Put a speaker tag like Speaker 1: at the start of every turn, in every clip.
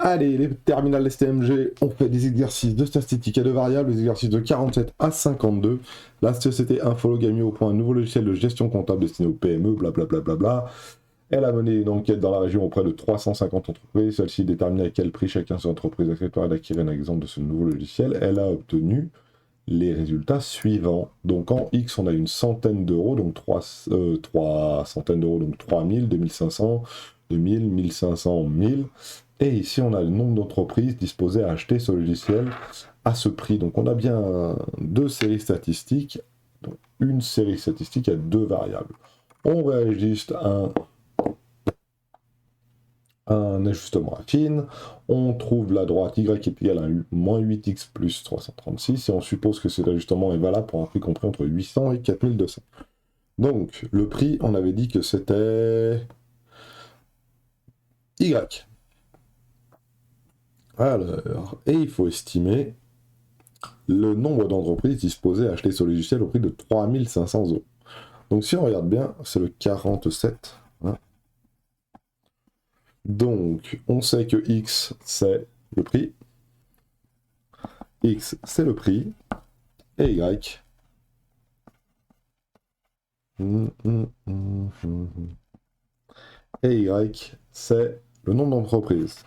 Speaker 1: Allez, les terminales STMG, on fait des exercices de statistique à deux variables, les exercices de 47 à 52. La société Infologue a mis au point un nouveau logiciel de gestion comptable destiné aux PME, blablabla. Bla bla bla. Elle a mené une enquête dans la région auprès de 350 entreprises. Celle-ci détermine à quel prix chacun de ces entreprises accepterait d'acquérir un exemple de ce nouveau logiciel. Elle a obtenu les résultats suivants. Donc en X, on a une centaine d'euros, donc 3 centaines d'euros, donc 3000, 2500, 2000, 1500, 1000. Et ici, on a le nombre d'entreprises disposées à acheter ce logiciel à ce prix. Donc on a bien deux séries statistiques, donc une série statistique à deux variables. On réajuste un ajustement affine, on trouve la droite y est égale à moins 8x plus 336, et on suppose que cet ajustement est valable pour un prix compris entre 800 et 4200. Donc, le prix, on avait dit que c'était y. Alors, et il faut estimer le nombre d'entreprises disposées à acheter ce logiciel au prix de 3500 euros. Donc, si on regarde bien, c'est le 47. Hein. Donc, on sait que X, c'est le prix. X, c'est le prix. Et Y. Et Y, c'est le nombre d'entreprises.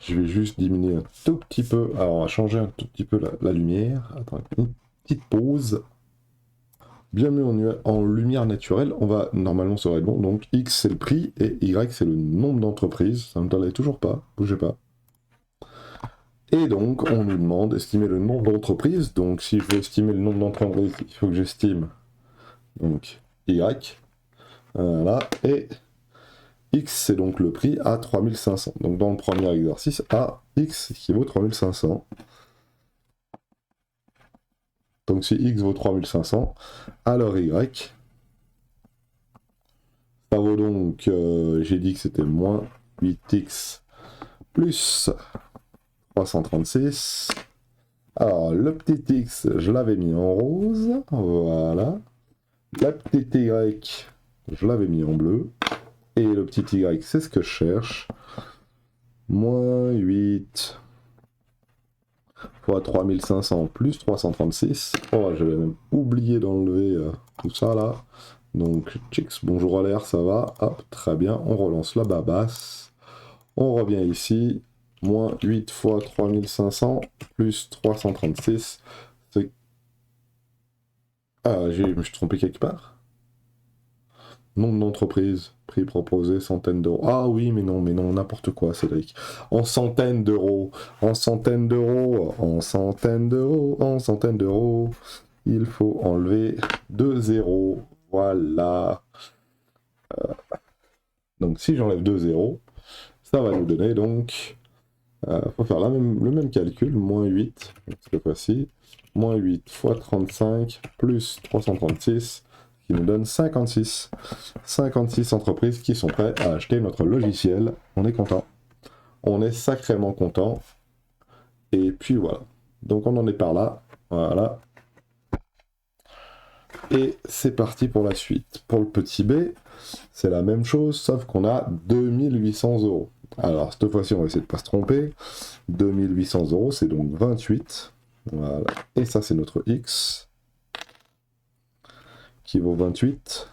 Speaker 1: Je vais juste diminuer un tout petit peu. Alors, on va changer un tout petit peu la lumière. Attends, une petite pause. Bien mieux en lumière naturelle. On va, normalement, ça va être bon. Donc, X, c'est le prix. Et Y, c'est le nombre d'entreprises. Ça ne t'en toujours pas. Bougez pas. Et donc, on nous demande d'estimer le nombre d'entreprises. Donc, si je veux estimer le nombre d'entreprises, il faut que j'estime donc Y. Voilà. Et X, c'est donc le prix à 3500. Donc, dans le premier exercice, A, X qui vaut 3500. Donc, si X vaut 3500, alors Y, ça vaut donc, j'ai dit que c'était moins 8X plus 336. Alors, le petit X, je l'avais mis en rose. Voilà. La petite Y, je l'avais mis en bleu. Et le petit Y, c'est ce que je cherche. Moins 8 fois 3500 plus 336. Oh, j'avais même oublié d'enlever tout ça là. Donc, chicks, bonjour à l'air, ça va. Hop, très bien, on relance la babasse. On revient ici. Moins 8 fois 3500 plus 336. C'est... Ah, je me suis trompé quelque part. Nombre d'entreprises, prix proposé, centaines d'euros. Ah oui, mais non, n'importe quoi, Cédric. En centaines d'euros, en centaines d'euros, en centaines d'euros, en centaines d'euros. Il faut enlever 2 zéros. Voilà. Donc si j'enlève 2 zéros, ça va nous donner donc... faut faire le même calcul, moins 8, cette fois-ci. Moins 8 fois 35 plus 336, qui nous donne 56. 56 entreprises qui sont prêtes à acheter notre logiciel. On est content. On est sacrément content. Et puis voilà. Donc on en est par là. Voilà. Et c'est parti pour la suite. Pour le petit B, c'est la même chose, sauf qu'on a 2800 euros. Alors, cette fois-ci, on va essayer de ne pas se tromper. 2800 euros, c'est donc 28. Voilà. Et ça, c'est notre X, qui vaut 28.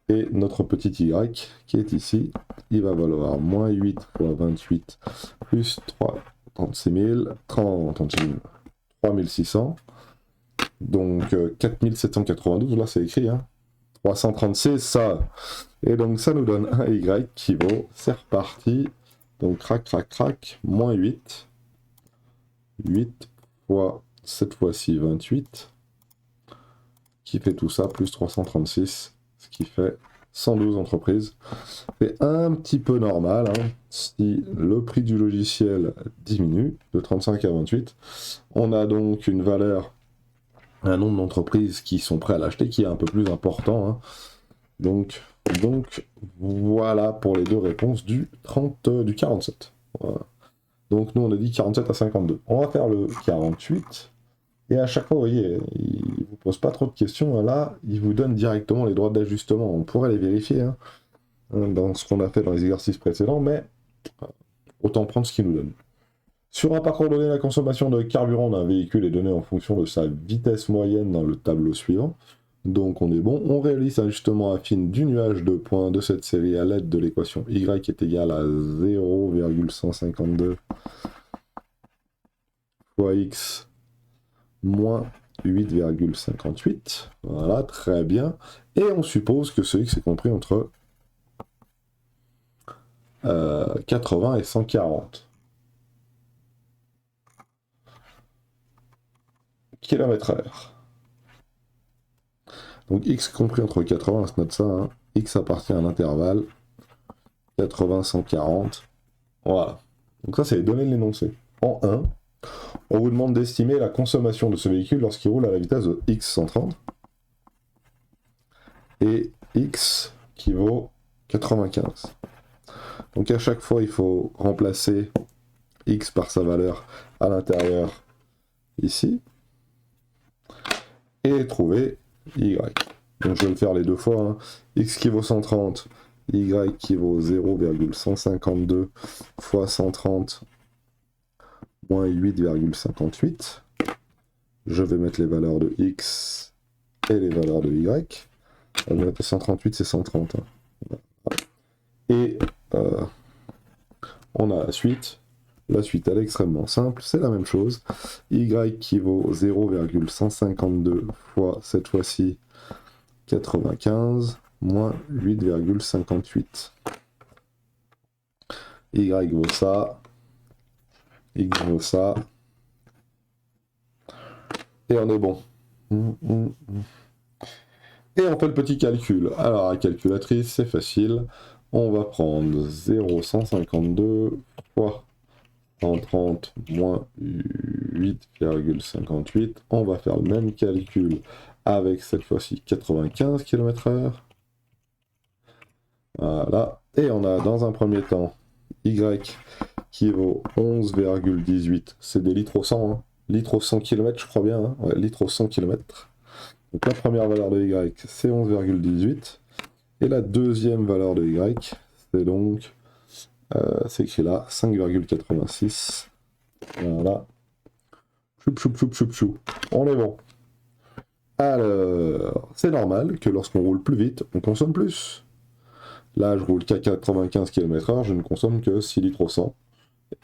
Speaker 1: Et notre petit Y, qui est ici, il va valoir moins 8 fois 28, plus 36 000, 3600. Donc 4792, là c'est écrit, hein. 336, ça. Et donc ça nous donne un Y qui vaut, c'est reparti, donc crac, moins 8. 8 fois, cette fois-ci 28, qui fait tout ça, plus 336, ce qui fait 112 entreprises. C'est un petit peu normal, hein, si le prix du logiciel diminue de 35 à 28. On a donc une valeur, un nombre d'entreprises qui sont prêts à l'acheter qui est un peu plus important. Hein. Donc voilà pour les deux réponses du 47. Voilà. Donc nous on a dit 47 à 52. On va faire le 48. Et à chaque fois, vous voyez, il ne vous pose pas trop de questions. Là, il vous donne directement les droits d'ajustement. On pourrait les vérifier hein, dans ce qu'on a fait dans les exercices précédents, mais autant prendre ce qu'il nous donne. Sur un parcours donné, la consommation de carburant d'un véhicule est donnée en fonction de sa vitesse moyenne dans le tableau suivant. Donc on est bon. On réalise un ajustement affine du nuage de points de cette série à l'aide de l'équation y est égale à 0,152 fois x moins 8,58. Voilà, très bien. Et on suppose que ce x est compris entre 80 et 140 km/h. Donc x compris entre 80, on se note ça, hein. X appartient à l'intervalle 80-140. Voilà. Donc ça, c'est les données de l'énoncé. En 1, on vous demande d'estimer la consommation de ce véhicule lorsqu'il roule à la vitesse de x 130 et x qui vaut 95. Donc à chaque fois, il faut remplacer x par sa valeur à l'intérieur ici et trouver y. Donc je vais le faire les deux fois. Hein. X qui vaut 130, y qui vaut 0,152 fois 130 moins 8,58. Je vais mettre les valeurs de x et les valeurs de y. Je vais mettre 138, c'est 130. Hein. Et on a la suite. La suite, elle est extrêmement simple, c'est la même chose. Y qui vaut 0,152 fois, cette fois-ci, 95, moins 8,58. Y vaut ça. X vaut ça. Et on est bon. Et on fait le petit calcul. Alors, la calculatrice, c'est facile. On va prendre 0,152 fois 130 moins 8,58. On va faire le même calcul avec cette fois-ci 95 km/h. Voilà. Et on a dans un premier temps Y qui vaut 11,18. C'est des litres au 100. Hein. Litres au 100 km, je crois bien. Hein. Ouais, litres au 100 km. Donc la première valeur de Y, c'est 11,18. Et la deuxième valeur de Y, c'est donc, c'est écrit là, 5,86. Voilà. Choup, choup, choup, choup, choup. On est bon. Alors, c'est normal que lorsqu'on roule plus vite, on consomme plus. Là, je roule qu'à 95 km/h, je ne consomme que 6 litres au 100.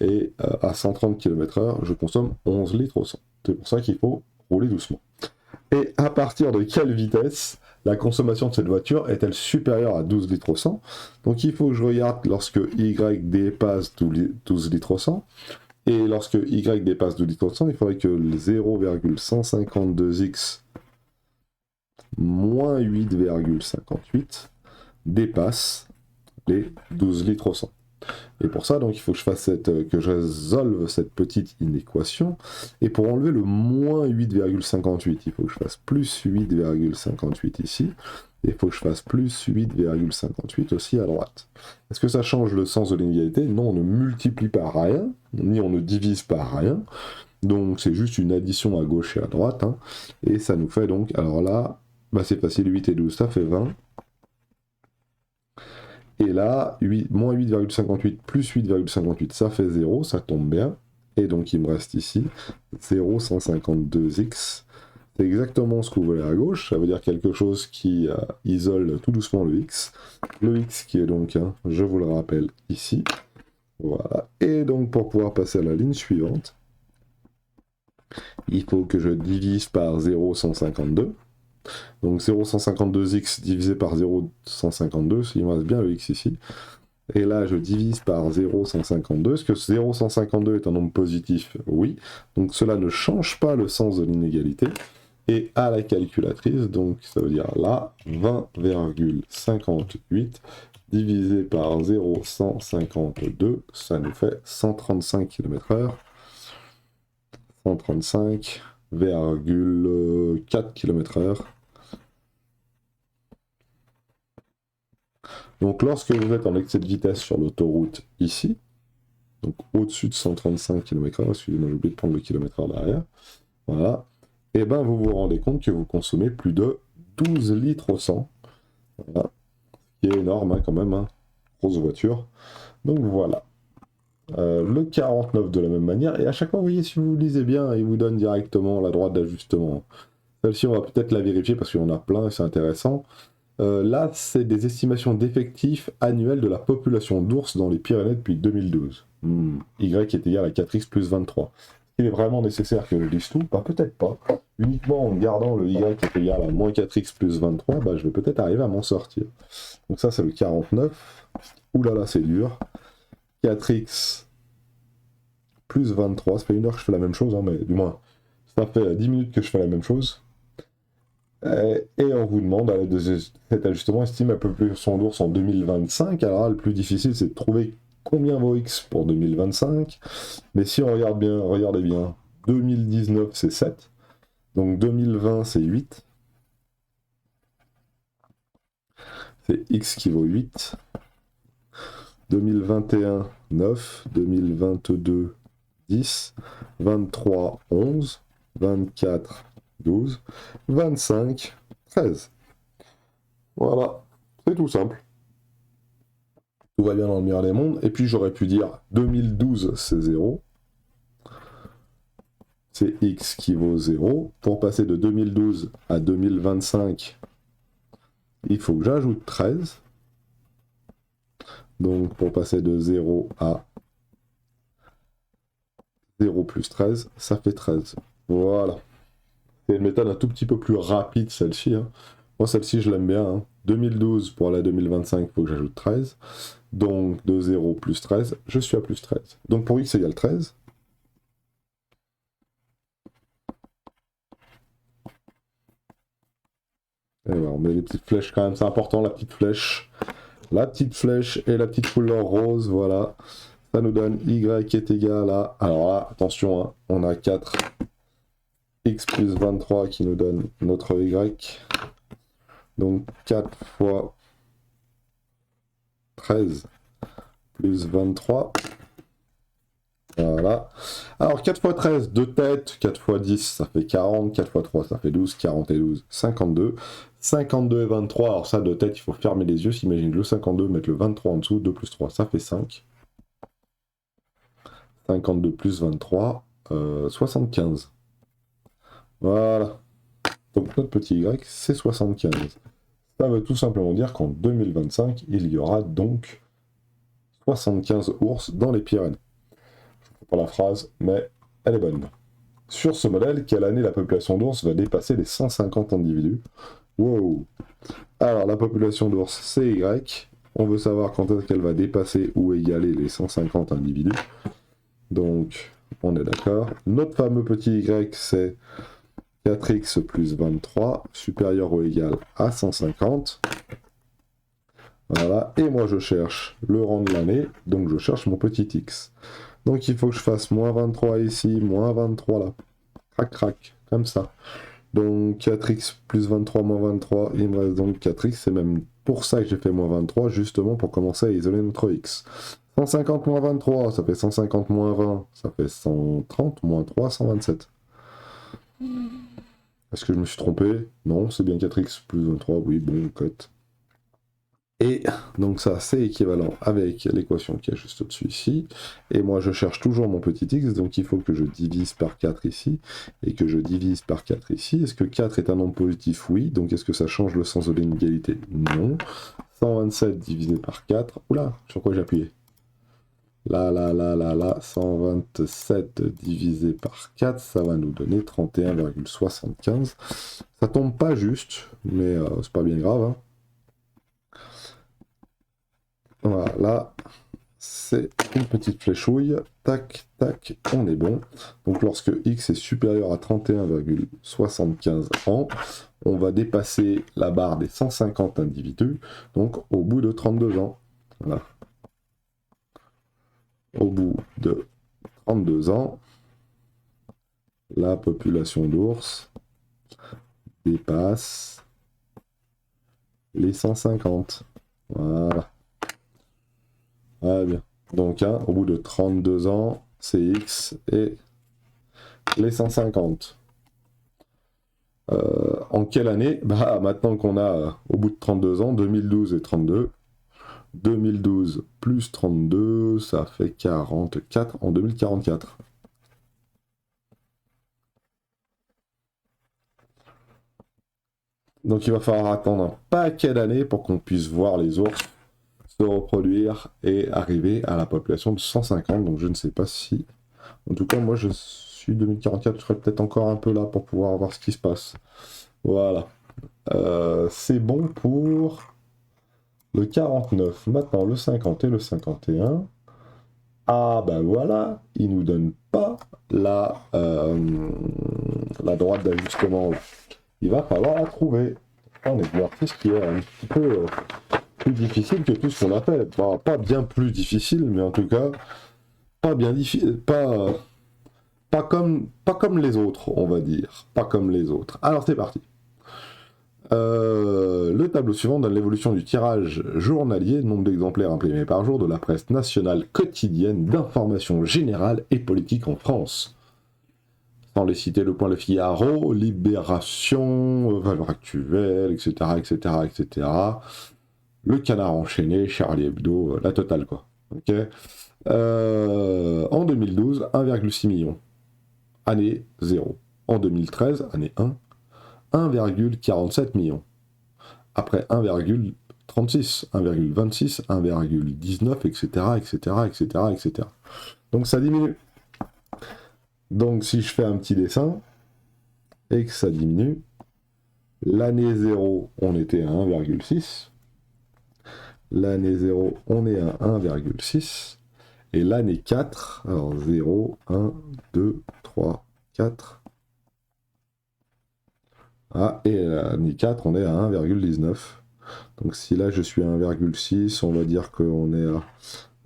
Speaker 1: Et à 130 km/h, je consomme 11 litres au 100. C'est pour ça qu'il faut rouler doucement. Et à partir de quelle vitesse la consommation de cette voiture est-elle supérieure à 12 litres au 100? Donc il faut que je regarde lorsque Y dépasse 12 litres au 100. Et lorsque Y dépasse 12 litres au 100, il faudrait que le 0,152x moins 8,58 dépasse les 12 litres au 100. Et pour ça, donc, il faut que je résolve cette petite inéquation. Et pour enlever le moins 8,58, il faut que je fasse plus 8,58 ici. Et il faut que je fasse plus 8,58 aussi à droite. Est-ce que ça change le sens de l'inégalité? Non, on ne multiplie par rien, ni on ne divise par rien. Donc c'est juste une addition à gauche et à droite. Hein. Et ça nous fait donc, alors là, bah c'est facile, 8 et 12, ça fait 20. Et là, moins 8,58 plus 8,58, ça fait 0, ça tombe bien. Et donc il me reste ici 0,152x. C'est exactement ce que vous voyez à gauche, ça veut dire quelque chose qui isole tout doucement le x. Le x qui est donc, hein, je vous le rappelle, ici. Voilà. Et donc pour pouvoir passer à la ligne suivante, il faut que je divise par 0,152. Donc 0,152x divisé par 0,152, il me reste bien le x ici. Et là, je divise par 0,152. Est-ce que 0,152 est un nombre positif? Oui. Donc cela ne change pas le sens de l'inégalité. Et à la calculatrice, donc ça veut dire là, 20,58 divisé par 0,152, ça nous fait 135 km/h. 135,4 km/h. Donc lorsque vous êtes en excès de vitesse sur l'autoroute ici, donc au-dessus de 135 km/h, excusez-moi, j'ai oublié de prendre le kilomètre-heure derrière, voilà, et ben vous vous rendez compte que vous consommez plus de 12 litres au 100. Voilà. Ce qui est énorme hein, quand même, hein. Grosse voiture. Donc voilà. Le 49 de la même manière, et à chaque fois, vous voyez, si vous lisez bien, il vous donne directement la droite d'ajustement. Celle-ci, on va peut-être la vérifier parce qu'il y en a plein et c'est intéressant. Là, c'est des estimations d'effectifs annuels de la population d'ours dans les Pyrénées depuis 2012. Y est égal à 4x plus 23. Il est vraiment nécessaire que je lise tout? Bah peut-être pas. Uniquement en gardant le Y est égal à moins 4x plus 23, bah, je vais peut-être arriver à m'en sortir. Donc ça, c'est le 49. Ouh là là, c'est dur. 4x plus 23, ça fait 1 heure que je fais la même chose, hein, mais du moins, ça fait 10 minutes que je fais la même chose. Et on vous demande, à l'aide de cet ajustement, estime la population d'ours en 2025. Alors là, le plus difficile, c'est de trouver combien vaut X pour 2025. Mais si on regarde bien, regardez bien, 2019, c'est 7. Donc 2020, c'est 8. C'est X qui vaut 8. 2021, 9. 2022, 10. 23, 11. 24, 12. 25, 13. Voilà, c'est tout simple. Tout va bien dans le meilleur des mondes. Et puis j'aurais pu dire 2012, c'est 0. C'est X qui vaut 0. Pour passer de 2012 à 2025, il faut que j'ajoute 13. Donc pour passer de 0 à 0 plus 13, ça fait 13. Voilà. C'est une méthode un tout petit peu plus rapide celle-ci. Hein. Moi celle-ci je l'aime bien. Hein. 2012 pour aller à 2025, il faut que j'ajoute 13. Donc de 0 plus 13, je suis à plus 13. Donc pour X égale 13. Et voilà, on met les petites flèches quand même, c'est important la petite flèche. La petite flèche et la petite couleur rose, voilà. Ça nous donne Y est égal à... Alors là, attention, hein, on a 4 X plus 23 qui nous donne notre Y. Donc 4 fois 13 plus 23. Voilà. Alors 4 fois 13, de tête, 4 fois 10, ça fait 40, 4 fois 3, ça fait 12, 40 et 12, 52. 52 et 23, alors ça de tête, il faut fermer les yeux, s'imagine le 52, mettre le 23 en dessous, 2 plus 3, ça fait 5. 52 plus 23, 75. Voilà. Donc notre petit Y, c'est 75. Ça veut tout simplement dire qu'en 2025, il y aura donc 75 ours dans les Pyrénées. Je ne fais pas la phrase, mais elle est bonne. Sur ce modèle, quelle année la population d'ours va dépasser les 150 individus? Wow! Alors, la population d'ours, c'est Y. On veut savoir quand est-ce qu'elle va dépasser ou égaler les 150 individus. Donc, on est d'accord. Notre fameux petit Y, c'est 4x plus 23, supérieur ou égal à 150. Voilà. Et moi, je cherche le rang de l'année, donc je cherche mon petit x. Donc, il faut que je fasse moins 23 ici, moins 23 là. Crac, crac, comme ça. Donc 4x plus 23 moins 23, il me reste donc 4x, c'est même pour ça que j'ai fait moins 23, justement pour commencer à isoler notre x. 150 moins 23, ça fait 150 moins 20, ça fait 130 moins 3, 127. Est-ce que je me suis trompé? Non, c'est bien 4x plus 23, oui, bon, cote. Et donc ça, c'est équivalent avec l'équation qui est juste au-dessus ici. Et moi, je cherche toujours mon petit x, donc il faut que je divise par 4 ici, et que je divise par 4 ici. Est-ce que 4 est un nombre positif? Oui. Donc est-ce que ça change le sens de l'inégalité? Non. 127 divisé par 4. Oula, sur quoi j'ai appuyé? Là, 127 divisé par 4, ça va nous donner 31,75. Ça tombe pas juste, mais c'est pas bien grave, hein. Voilà, là, c'est une petite fléchouille. Tac, tac, on est bon. Donc lorsque x est supérieur à 31,75 ans, on va dépasser la barre des 150 individus, donc au bout de 32 ans. Voilà. Au bout de 32 ans, la population d'ours dépasse les 150. Voilà. Ah, bien. Donc, hein, au bout de 32 ans, c'est X et les 150. En quelle année? Bah maintenant qu'on a au bout de 32 ans, 2012 et 32. 2012 plus 32, ça fait 44 en 2044. Donc il va falloir attendre un paquet d'années pour qu'on puisse voir les ours se reproduire et arriver à la population de 150. Donc je ne sais pas si... En tout cas, moi je suis 2044, je serai peut-être encore un peu là pour pouvoir voir ce qui se passe. Voilà. C'est bon pour le 49. Maintenant, le 50 et le 51. Ah ben voilà, il nous donne pas la droite d'ajustement. Il va falloir la trouver. Un exercice qui est un petit peu plus difficile que tout ce qu'on a fait. Bon, pas bien plus difficile, mais en tout cas, pas bien difficile, pas comme les autres, on va dire. Pas comme les autres. Alors c'est parti. Le tableau suivant donne l'évolution du tirage journalier, nombre d'exemplaires imprimés par jour de la presse nationale quotidienne d'information générale et politique en France. Sans les citer, Le Point, Le Figaro, Libération, Valeurs Actuelles, etc., etc., etc. Le Canard Enchaîné, Charlie Hebdo, la totale quoi. Ok. En 2012, 1,6 million. Année 0. En 2013, année 1, 1,47 million. Après 1,36, 1,26, 1,19, etc., etc., etc., etc. Donc ça diminue. Donc si je fais un petit dessin et que ça diminue, l'année 0, on était à 1,6. L'année 0, on est à 1,6. Et l'année 4, alors 0, 1, 2, 3, 4. Ah, et l'année 4, on est à 1,19. Donc si là je suis à 1,6, on va dire qu'on est à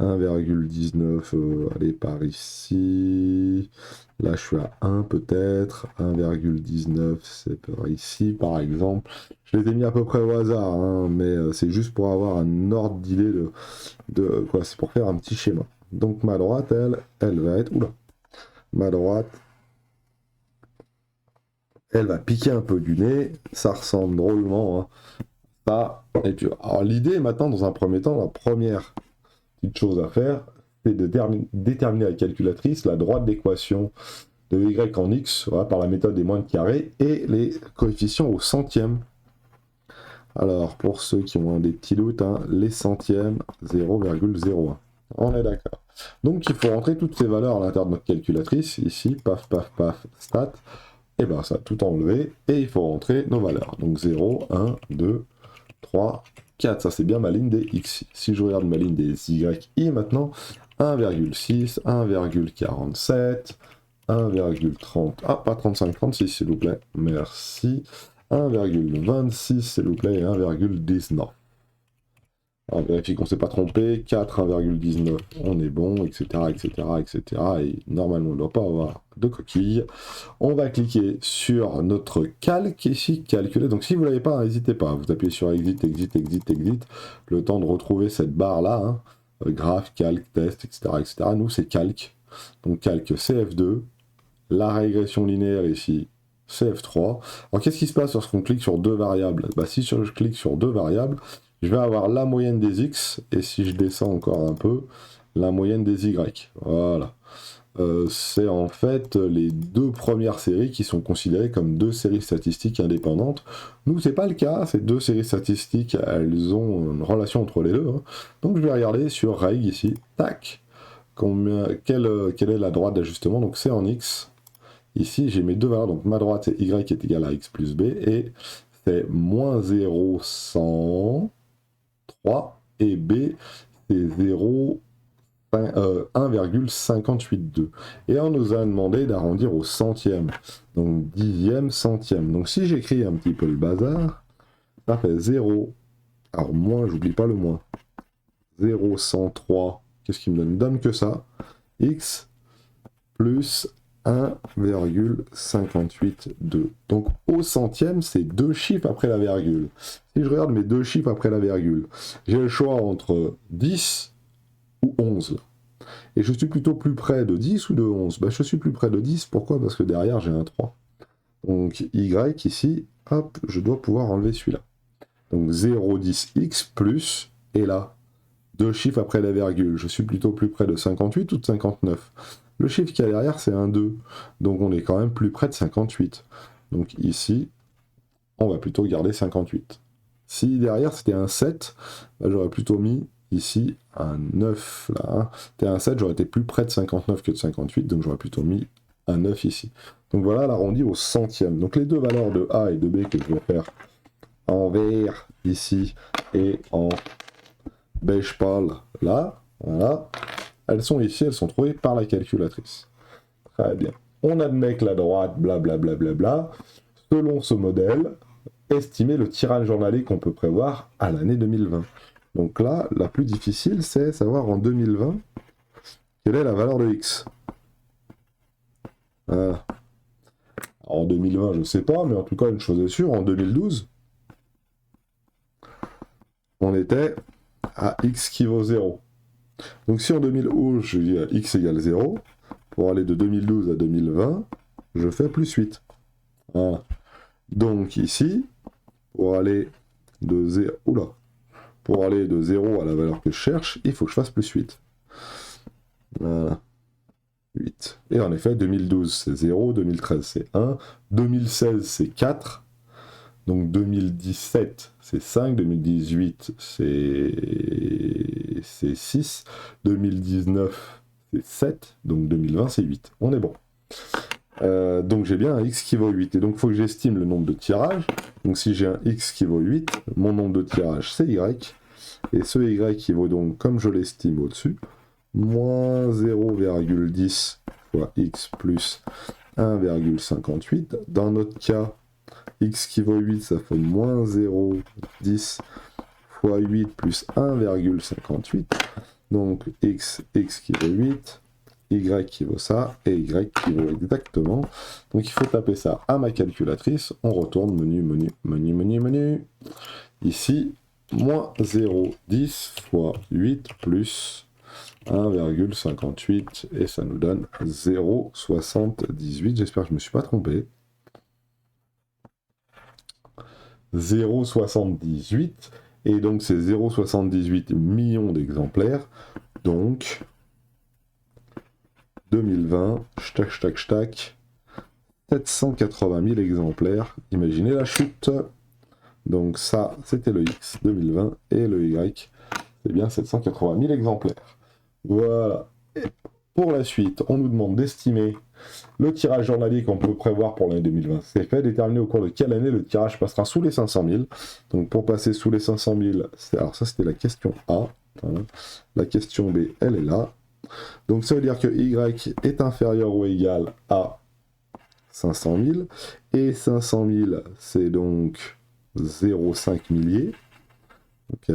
Speaker 1: 1,19, allez par ici. Là je suis à 1 peut-être, 1,19 c'est par ici par exemple. Je les ai mis à peu près au hasard, hein, mais c'est juste pour avoir un ordre d'idée de quoi, c'est pour faire un petit schéma. Donc ma droite, elle va être, oula, ma droite, elle va piquer un peu du nez, ça ressemble drôlement, hein. Ça, et puis, alors l'idée maintenant, dans un premier temps, la première petite chose à faire, c'est de déterminer la calculatrice, la droite d'équation de y en x, voilà, par la méthode des moins de carrés, et les coefficients au centième. Alors, pour ceux qui ont des petits doutes, hein, les centièmes, 0,01. On est d'accord. Donc, il faut rentrer toutes ces valeurs à l'intérieur de notre calculatrice. Ici, paf, paf, paf, stat. Et bien, ça a tout enlevé. Et il faut rentrer nos valeurs. Donc, 0, 1, 2, 3, 4. Ça, c'est bien ma ligne des x. Si je regarde ma ligne des y maintenant, 1,6, 1,47, 1,30. Ah, pas 35, 36, s'il vous plaît. Merci. 1,26, s'il vous plaît, et 1,19. On vérifie qu'on ne s'est pas trompé. 4, 1,19, on est bon, etc., etc., etc. Et normalement, on ne doit pas avoir de coquille. On va cliquer sur notre calque ici, calculer. Donc si vous ne l'avez pas, n'hésitez pas. Vous appuyez sur exit, exit, exit, exit. Le temps de retrouver cette barre-là. Hein. Graphe, calque, test, etc., etc. Nous, c'est calque. Donc calque CF2. La régression linéaire ici, CF3. Alors qu'est-ce qui se passe lorsqu'on clique sur deux variables? Bah, si je clique sur deux variables, je vais avoir la moyenne des x, et si je descends encore un peu, la moyenne des y. Voilà. C'est en fait les deux premières séries qui sont considérées comme deux séries statistiques indépendantes. Nous, c'est pas le cas. Ces deux séries statistiques, elles ont une relation entre les deux. Hein. Donc je vais regarder sur reg ici. Tac. Quelle est la droite d'ajustement? Donc c'est en x. Ici, j'ai mes deux valeurs, donc ma droite c'est y est égal à x plus b, et c'est moins 0,103, et b c'est 1,582. Et on nous a demandé d'arrondir au centième, donc dixième, centième. Donc si j'écris un petit peu le bazar, ça fait 0, alors moins, j'oublie pas le moins, 0,103, qu'est-ce qui me donne que ça, x plus 1,582. Donc au centième, c'est deux chiffres après la virgule. Si je regarde mes deux chiffres après la virgule, j'ai le choix entre 10 ou 11. Et je suis plutôt plus près de 10 ou de 11. Ben, je suis plus près de 10, pourquoi? Parce que derrière, j'ai un 3. Donc y ici, hop, je dois pouvoir enlever celui-là. Donc 0,10x plus, et là, deux chiffres après la virgule. Je suis plutôt plus près de 58 ou de 59. Le chiffre qui est derrière, c'est un 2. Donc on est quand même plus près de 58. Donc ici, on va plutôt garder 58. Si derrière c'était un 7, bah, j'aurais plutôt mis ici un 9 là. Hein. C'était un 7, j'aurais été plus près de 59 que de 58, donc j'aurais plutôt mis un 9 ici. Donc voilà l'arrondi au centième. Donc les deux valeurs de A et de B que je vais faire en vert ici et en beige pâle là, voilà, elles sont ici, elles sont trouvées par la calculatrice. Très bien. On admet que la droite, blablabla, bla, bla, bla, selon ce modèle, estimer le tirage journalier qu'on peut prévoir à l'année 2020. Donc là, la plus difficile, c'est savoir en 2020 quelle est la valeur de x. Voilà. En 2020, je ne sais pas, mais en tout cas, une chose est sûre, en 2012, on était à x qui vaut 0. Donc si en 2011, je dis à x égale 0, pour aller de 2012 à 2020, je fais plus 8. Voilà. Donc ici, pour aller de 0, pour aller de 0 à la valeur que je cherche, il faut que je fasse plus 8. Voilà. 8. Et en effet, 2012 c'est 0, 2013 c'est 1, 2016 c'est 4, donc 2017 c'est 5, 2018 c'est 6, 2019 c'est 7, donc 2020 c'est 8. On est bon. Donc j'ai bien un x qui vaut 8, et donc il faut que j'estime le nombre de tirages. Donc si j'ai un x qui vaut 8, mon nombre de tirages c'est y, et ce y qui vaut donc, comme je l'estime au-dessus, moins 0,10 fois x plus 1,58. Dans notre cas, x qui vaut 8, ça fait moins 0,10 fois 8 plus 1,58. Donc x qui vaut 8, y qui vaut ça, et y qui vaut exactement. Donc il faut taper ça à ma calculatrice. On retourne menu, menu, menu, menu, menu. Ici, moins 0,10 fois 8 plus 1,58, et ça nous donne 0,78. J'espère que je ne me suis pas trompé. 0,78, et donc c'est 0,78 millions d'exemplaires. Donc 2020, shtack, shtack, shtack, 780 000 exemplaires. Imaginez la chute. Donc ça, c'était le X 2020, et le Y, c'est bien 780 000 exemplaires. Voilà. Et pour la suite, on nous demande d'estimer le tirage journalier qu'on peut prévoir pour l'année 2020. C'est fait, déterminer au cours de quelle année le tirage passera sous les 500 000. Donc pour passer sous les 500 000, alors ça c'était la question A. Voilà. La question B, elle est là. Donc ça veut dire que Y est inférieur ou égal à 500 000. Et 500 000, c'est donc 0,5 milliers. Ok.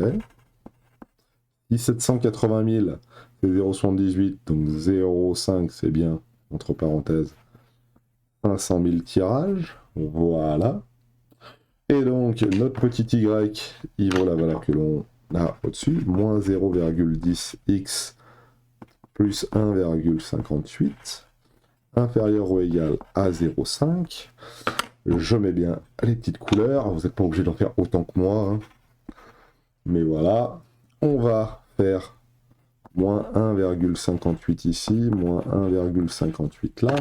Speaker 1: Si 780 000, c'est 0,78, donc 0,5, c'est bien, entre parenthèses, 500 000 tirages. Voilà. Et donc, notre petit y, il vaut la valeur que l'on a au-dessus, moins 0,10x plus 1,58, inférieur ou égal à 0,5. Je mets bien les petites couleurs, vous n'êtes pas obligé d'en faire autant que moi. Hein. Mais voilà, on va faire moins 1,58 ici, moins 1,58 là.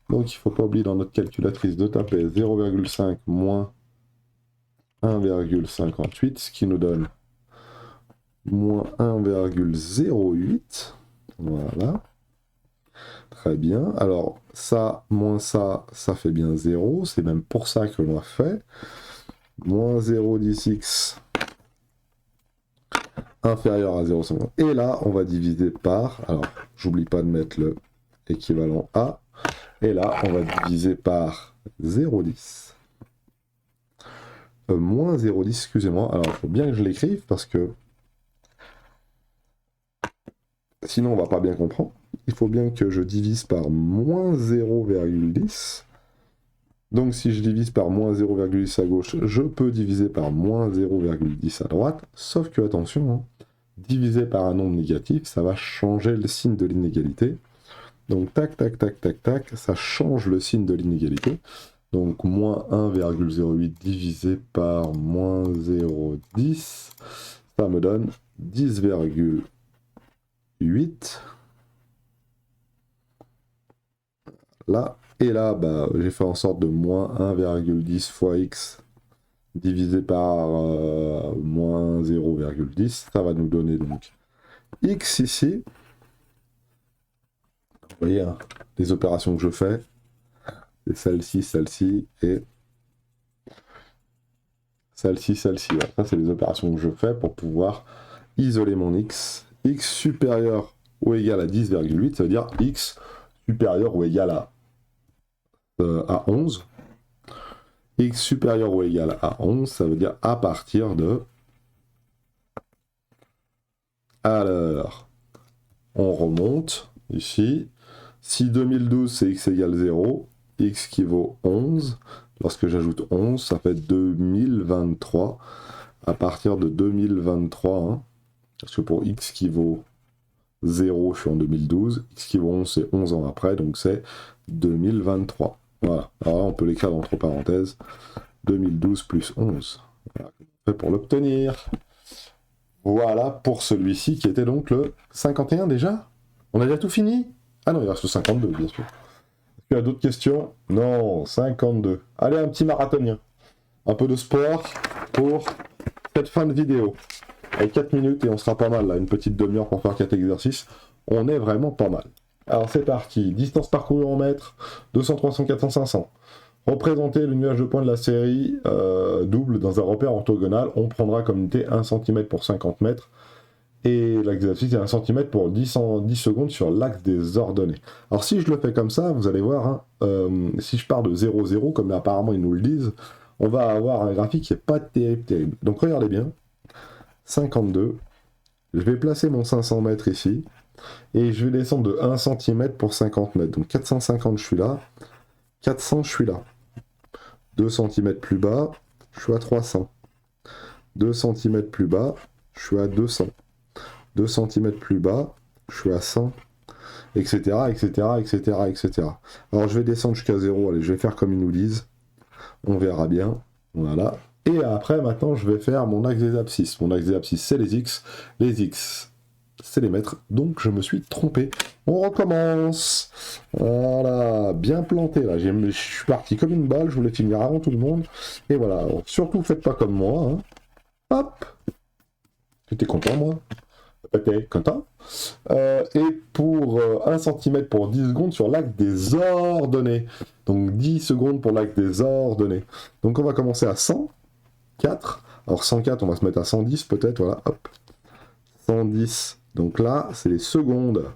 Speaker 1: Donc il ne faut pas oublier dans notre calculatrice de taper 0,5 moins 1,58, ce qui nous donne moins 1,08. Voilà. Très bien. Alors ça, moins ça, ça fait bien 0. C'est même pour ça que l'on a fait. Moins 0,10x inférieur à 0,50. Et là, on va diviser par... Alors, j'oublie pas de mettre le équivalent A. Et là, on va diviser par 0,10. Moins 0,10, excusez-moi. Alors, il faut bien que je l'écrive parce que sinon, on va pas bien comprendre. Il faut bien que je divise par moins 0,10. Donc, si je divise par moins 0,10 à gauche, je peux diviser par moins 0,10 à droite. Sauf que, attention, hein, diviser par un nombre négatif, ça va changer le signe de l'inégalité. Donc, tac, tac, tac, tac, tac, ça change le signe de l'inégalité. Donc moins 1,08 divisé par moins 0,10, ça me donne 10,8. Là, et là, bah, j'ai fait en sorte de moins 1,10 fois x divisé par moins 0,10, ça va nous donner donc x ici. Vous voyez, hein, les opérations que je fais, c'est celle-ci et celle-ci. Voilà. Ça, c'est les opérations que je fais pour pouvoir isoler mon x. X supérieur ou égal à 10,8, ça veut dire x supérieur ou égal à 11. X supérieur ou égal à 11, ça veut dire à partir de... Alors, on remonte ici. Si 2012 c'est x égale 0, x qui vaut 11, lorsque j'ajoute 11, ça fait 2023. À partir de 2023, hein, parce que pour x qui vaut 0, je suis en 2012, x qui vaut 11, c'est 11 ans après, donc c'est 2023. Voilà, alors là, on peut l'écrire entre parenthèses, 2012 plus 11. Voilà, fait pour l'obtenir. Voilà pour celui-ci qui était donc le 51 déjà. On a déjà tout fini? Ah non, il reste le 52, bien sûr. Est-ce qu'il y a d'autres questions? Non, 52. Allez, un petit marathonien. Un peu de sport pour cette fin de vidéo. Avec 4 minutes et on sera pas mal là, une petite demi-heure pour faire 4 exercices. On est vraiment pas mal. Alors c'est parti. Distance parcourue en mètres, 200, 300, 400, 500. Représenter le nuage de points de la série double dans un repère orthogonal. On prendra comme unité 1 cm pour 50 mètres. Et l'exercice est 1 cm pour 10 secondes sur l'axe des ordonnées. Alors si je le fais comme ça, vous allez voir, hein, si je pars de 0, 0, comme apparemment ils nous le disent, on va avoir un graphique qui n'est pas terrible. Donc regardez bien, 52, je vais placer mon 500 mètres ici, et je vais descendre de 1 cm pour 50 mètres. Donc 450, je suis là, 400, je suis là. 2 cm plus bas, je suis à 300. 2 cm plus bas, je suis à 200. 2 cm plus bas, je suis à 100, etc., etc., etc., etc. Alors je vais descendre jusqu'à 0, allez, je vais faire comme ils nous disent, on verra bien, voilà. Et après, maintenant, je vais faire mon axe des abscisses. Mon axe des abscisses, c'est les x, c'est les mètres, donc je me suis trompé. On recommence. Voilà, bien planté, là, je suis parti comme une balle, je voulais finir avant tout le monde, et voilà, alors, surtout faites pas comme moi, hein. Hop, j'étais content, moi. Ok, content. Et pour 1 cm pour 10 secondes sur l'axe des ordonnées. Donc 10 secondes pour l'axe des ordonnées. Donc on va commencer à 104. Alors 104, on va se mettre à 110 peut-être, voilà, hop. 110. Donc là, c'est les secondes.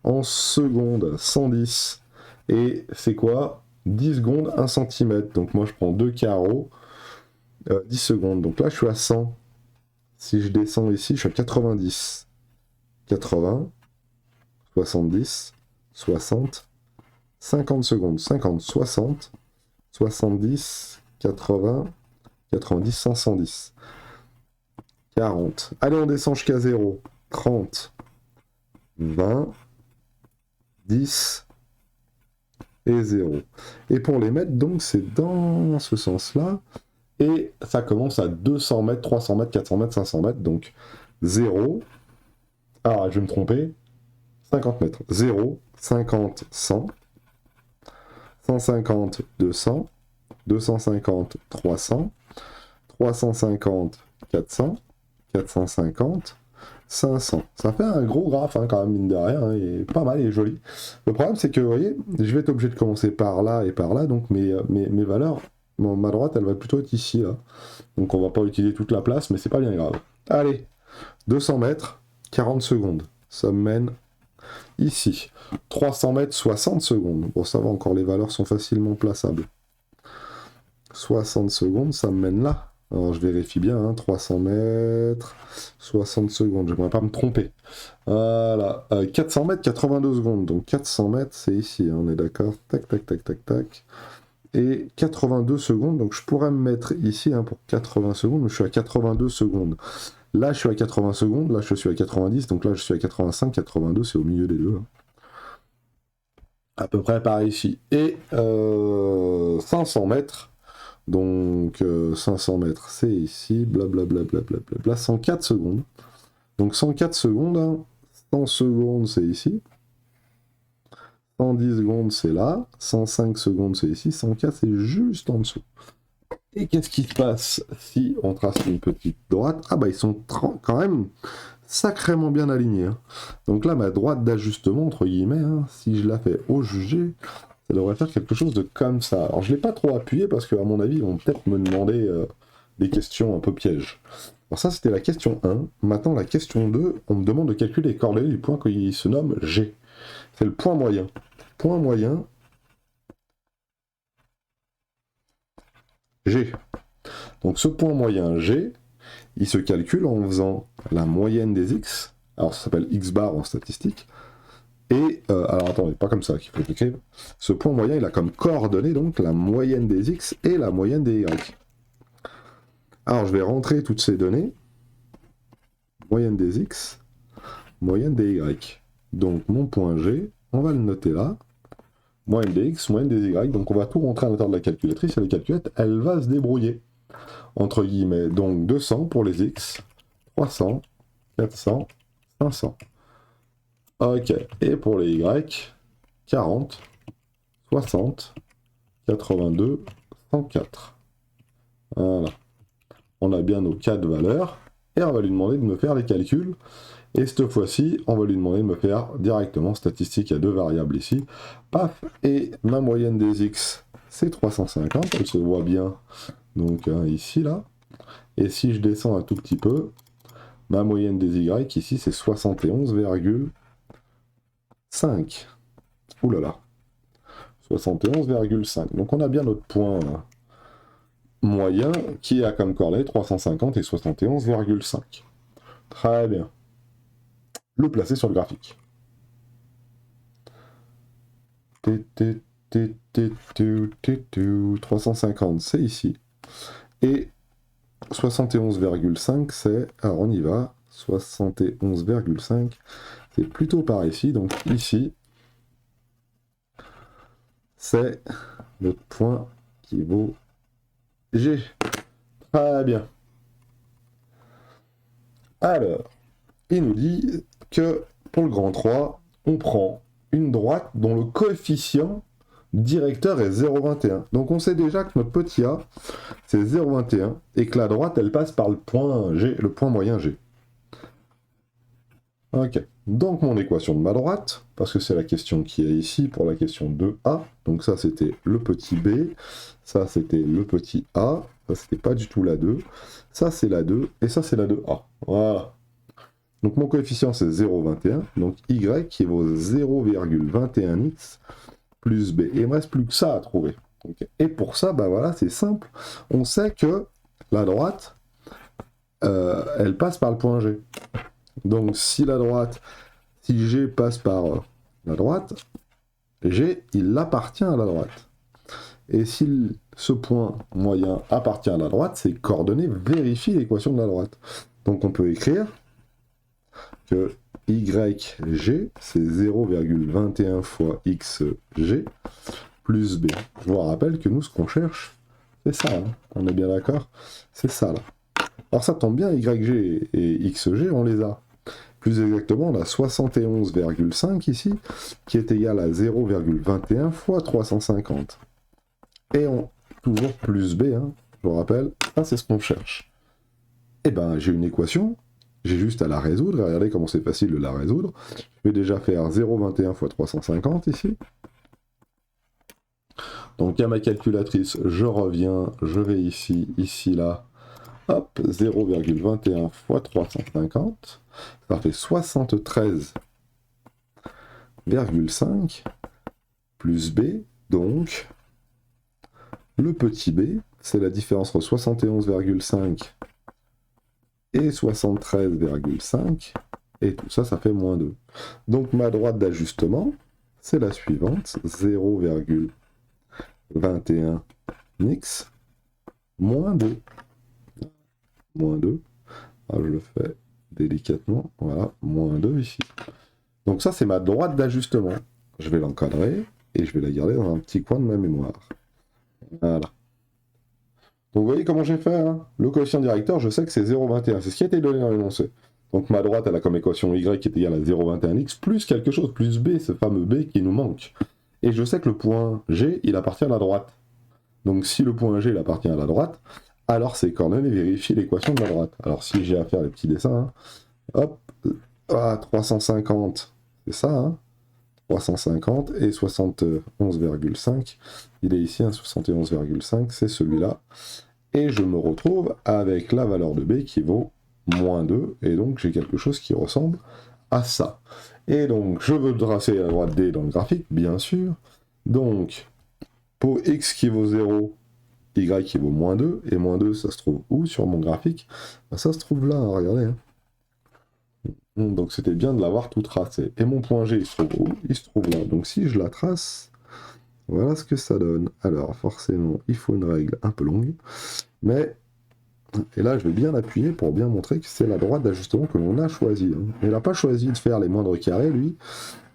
Speaker 1: En secondes, 110. Et c'est quoi? 10 secondes, 1 cm. Donc moi, je prends 2 carreaux. 10 secondes. Donc là, je suis à 100. Si je descends ici, je suis à 90. 80, 70, 60, 50 secondes, 50, 60, 70, 80, 90, 100, 110, 40. Allez, on descend jusqu'à 0, 30, 20, 10 et 0. Et pour les mètres, donc, c'est dans ce sens-là. Et ça commence à 200 mètres, 300 mètres, 400 mètres, 500 mètres. Donc, 0. Ah, je vais me tromper. 50 mètres. 0, 50, 100. 150, 200. 250, 300. 350, 400. 450, 500. Ça fait un gros graphe, hein, quand même, mine de rien. Hein, il est pas mal, il est joli. Le problème, c'est que, vous voyez, je vais être obligé de commencer par là et par là. Donc, mes valeurs, ma droite, elle va plutôt être ici, là. Donc, on va pas utiliser toute la place, mais c'est pas bien grave. Allez, 200 mètres, 40 secondes. Ça me mène ici. 300 mètres, 60 secondes. Bon, ça va, encore les valeurs sont facilement plaçables. 60 secondes, ça me mène là. Alors, je vérifie bien, hein, 300 mètres, 60 secondes, j'aimerais pas me tromper. Voilà, 400 mètres, 82 secondes. Donc 400 mètres, c'est ici, hein, on est d'accord. Tac, tac, tac, tac, tac. Et 82 secondes, donc je pourrais me mettre ici, hein, pour 80 secondes, mais je suis à 82 secondes. Là, je suis à 80 secondes, là, je suis à 90, donc là, je suis à 85, 82, c'est au milieu des deux. Hein. à peu près par ici, et 500 mètres. Donc 500 mètres, c'est ici, blablabla, 104 secondes. Donc 104 secondes, hein. 100 secondes, c'est ici. 110 secondes, c'est là. 105 secondes, c'est ici. 104, c'est juste en dessous. Et qu'est-ce qui se passe si on trace une petite droite? Ah bah ils sont quand même sacrément bien alignés, hein. Donc là, ma droite d'ajustement, entre guillemets, hein, si je la fais au jugé, ça devrait faire quelque chose de comme ça. Alors je ne l'ai pas trop appuyé parce qu'à mon avis, ils vont peut-être me demander des questions un peu pièges. Alors ça, c'était la question 1. Maintenant, la question 2, on me demande de calculer les coordonnées du point qui se nomme G. C'est le point moyen. Point moyen, G. Donc ce point moyen G, il se calcule en faisant la moyenne des x. Alors ça s'appelle x bar en statistique. Et, alors attendez, pas comme ça qu'il faut que j'écrive. Ce point moyen, il a comme coordonnée donc la moyenne des x et la moyenne des y. Alors je vais rentrer toutes ces données. Moyenne des x, moyenne des y. Donc mon point G, on va le noter là. Moyenne des x, moyenne des y. Donc on va tout rentrer à l'intérieur de la calculatrice et la calculette, elle va se débrouiller. Entre guillemets, donc 200 pour les x, 300, 400, 500. Ok, et pour les y, 40, 60, 82, 104. Voilà. On a bien nos 4 valeurs, et on va lui demander de me faire les calculs. Et cette fois-ci, on va lui demander de me faire directement statistique à 2 variables ici. Paf, et ma moyenne des x, c'est 350, elle se voit bien, donc hein, ici, là. Et si je descends un tout petit peu, ma moyenne des y, ici, c'est 71,5. Ouh là là. 71,5. Donc on a bien notre point moyen qui a comme coordonnée 350 et 71,5. Très bien. Le placer sur le graphique. 350, c'est ici. Et 71,5, c'est... Alors on y va. 71,5, c'est plutôt par ici. Donc ici, c'est notre point qui vaut G. Très bien. Alors, il nous dit que pour le grand 3, on prend une droite dont le coefficient directeur est 0,21. Donc on sait déjà que notre petit a, c'est 0,21 et que la droite, elle passe par le point G, le point moyen G. Ok, donc mon équation de ma droite, parce que c'est la question qui est ici pour la question 2a, donc ça c'était le petit b, ça c'était le petit a, ça c'était pas du tout la 2, ça c'est la 2, et ça c'est la 2a. Voilà. Donc mon coefficient c'est 0,21, donc y qui vaut 0,21x plus b. Et il ne me reste plus que ça à trouver. Okay. Et pour ça, bah voilà, c'est simple. On sait que la droite, elle passe par le point G. Donc si la droite, si G passe par la droite, G, il appartient à la droite. Et si ce point moyen appartient à la droite, ces coordonnées vérifient l'équation de la droite. Donc on peut écrire que YG, c'est 0,21 fois XG plus B. Je vous rappelle que nous, ce qu'on cherche, c'est ça. Hein. On est bien d'accord? C'est ça, là. Alors ça tombe bien, YG et XG, on les a. Plus exactement, on a 71,5 ici, qui est égal à 0,21 fois 350. Et on toujours plus B, hein, je vous rappelle, ça c'est ce qu'on cherche. Et ben, j'ai une équation, j'ai juste à la résoudre, regardez comment c'est facile de la résoudre. Je vais déjà faire 0,21 fois 350 ici. Donc à ma calculatrice, je reviens, je vais ici, ici, là, hop, 0,21 fois 350, ça fait 73,5 plus B, donc le petit b, c'est la différence entre 71,5 et 73,5, et tout ça, ça fait moins 2. Donc ma droite d'ajustement, c'est la suivante, 0,21 x moins 2. Moins 2. Alors, je le fais délicatement. Voilà, moins 2 ici. Donc ça, c'est ma droite d'ajustement. Je vais l'encadrer. et je vais la garder dans un petit coin de ma mémoire. Voilà. Donc vous voyez comment j'ai fait, hein. Le coefficient directeur, je sais que c'est 0,21, c'est ce qui a été donné dans l'énoncé. Donc ma droite, elle a comme équation y qui est égale à 0,21x plus quelque chose, plus b, ce fameux b qui nous manque. Et je sais que le point G, il appartient à la droite. Donc si le point G, il appartient à la droite, alors c'est quand même vérifier l'équation de la droite. Alors si j'ai à faire les petits dessins, hein, hop, 350, c'est ça, hein, 350 et 71,5, il est ici, hein, 71,5, c'est celui-là. Et je me retrouve avec la valeur de b qui vaut moins 2, et donc j'ai quelque chose qui ressemble à ça. Et donc je veux tracer la droite D dans le graphique, bien sûr. Donc, pour x qui vaut 0, y qui vaut moins 2, et moins 2, ça se trouve où sur mon graphique? Ben, ça se trouve là, hein, regardez. Hein. Donc c'était bien de l'avoir tout tracé. Et mon point G, il se trouve où? Il se trouve là. Donc si je la trace, voilà ce que ça donne. Alors forcément, il faut une règle un peu longue, mais... Et là, je vais bien appuyer pour bien montrer que c'est la droite d'ajustement que l'on a choisi. Hein. Il n'a pas choisi de faire les moindres carrés, lui.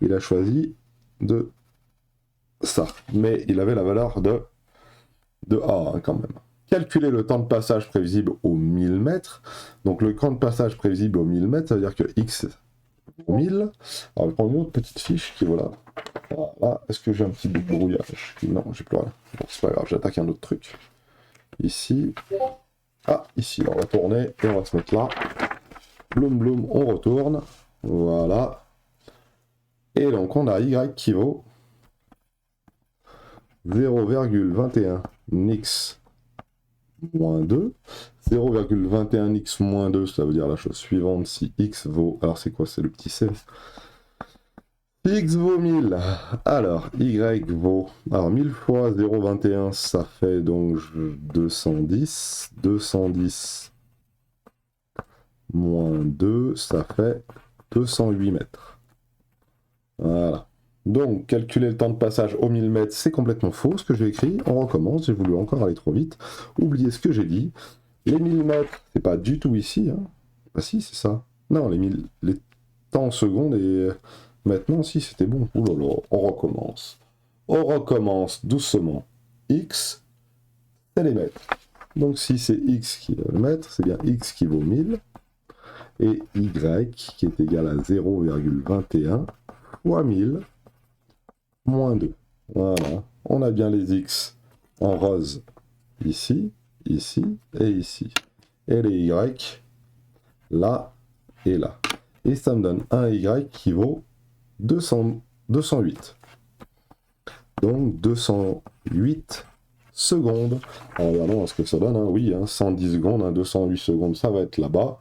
Speaker 1: Il a choisi de ça. Mais il avait la valeur de A, hein, quand même. Calculer le temps de passage prévisible au 1000 mètres. Donc le temps de passage prévisible au 1000 mètres, ça veut dire que x au 1000. Alors je vais prendre une autre petite fiche qui voilà. Voilà. Est-ce que j'ai un petit bout de brouillage? Non, j'ai plus rien. Bon, c'est pas grave, j'attaque un autre truc. Ici. Ah, ici, on va tourner et on va se mettre là. Bloom, bloom, on retourne. Voilà. Et donc, on a y qui vaut 0,21 x moins 2. 0,21 x moins 2, ça veut dire la chose suivante. Si x vaut... Alors, c'est quoi? C'est le petit c. Si x vaut 1000, alors y vaut... Alors 1000 fois 0,21, ça fait donc 210. 210 moins 2, ça fait 208 mètres. Voilà. Donc, calculer le temps de passage au 1000 mètres, c'est complètement faux, ce que j'ai écrit. On recommence, j'ai voulu encore aller trop vite. Oubliez ce que j'ai dit. Les 1000 mètres, c'est pas du tout ici. Hein. Ah si, c'est ça. Non, les temps en secondes et... Maintenant, si, c'était bon. Ouh là là, on recommence. On recommence doucement. X, c'est les mètres. Donc, si c'est X qui est le mètre, c'est bien X qui vaut 1000. Et Y qui est égal à 0,21 fois 1000 moins 2. Voilà. On a bien les X en rose ici, ici et ici. Et les Y là et là. Et ça me donne un Y qui vaut 208. Donc 208 secondes. Alors regardons ce que ça donne. Hein. Oui, hein, 110 secondes, hein, 208 secondes, ça va être là-bas.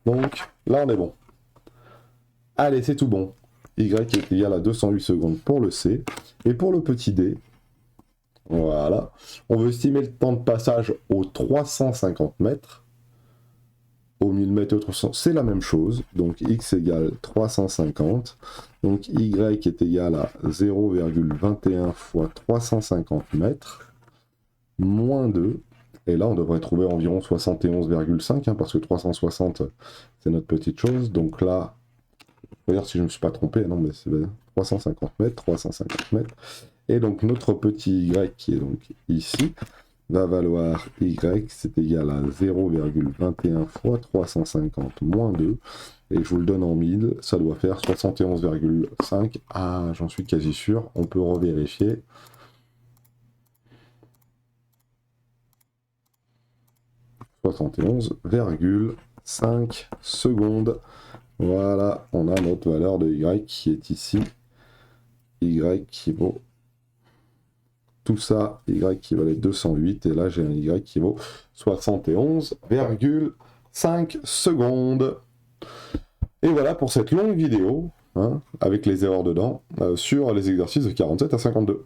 Speaker 1: Donc là, on est bon. Allez, c'est tout bon. Y est égal à 208 secondes pour le C. Et pour le petit D, voilà, on veut estimer le temps de passage aux 350 mètres. Au 1000 mètres, c'est la même chose. Donc x égale 350. Donc y est égal à 0,21 fois 350 mètres, moins 2. Et là, on devrait trouver environ 71,5, hein, parce que 360, c'est notre petite chose. Donc là, faut dire si je ne me suis pas trompé, non, mais c'est 350 mètres, 350 mètres. Et donc notre petit y qui est donc ici, va valoir y, c'est égal à 0,21 fois 350 moins 2, et je vous le donne en 1000, ça doit faire 71,5, ah j'en suis quasi sûr, on peut revérifier. « 71,5 secondes. Voilà, on a notre valeur de y qui est ici, y qui vaut... Tout ça, y qui valait 208, et là j'ai un y qui vaut 71,5 secondes. Et voilà pour cette longue vidéo, hein, avec les erreurs dedans, sur les exercices de 47 à 52.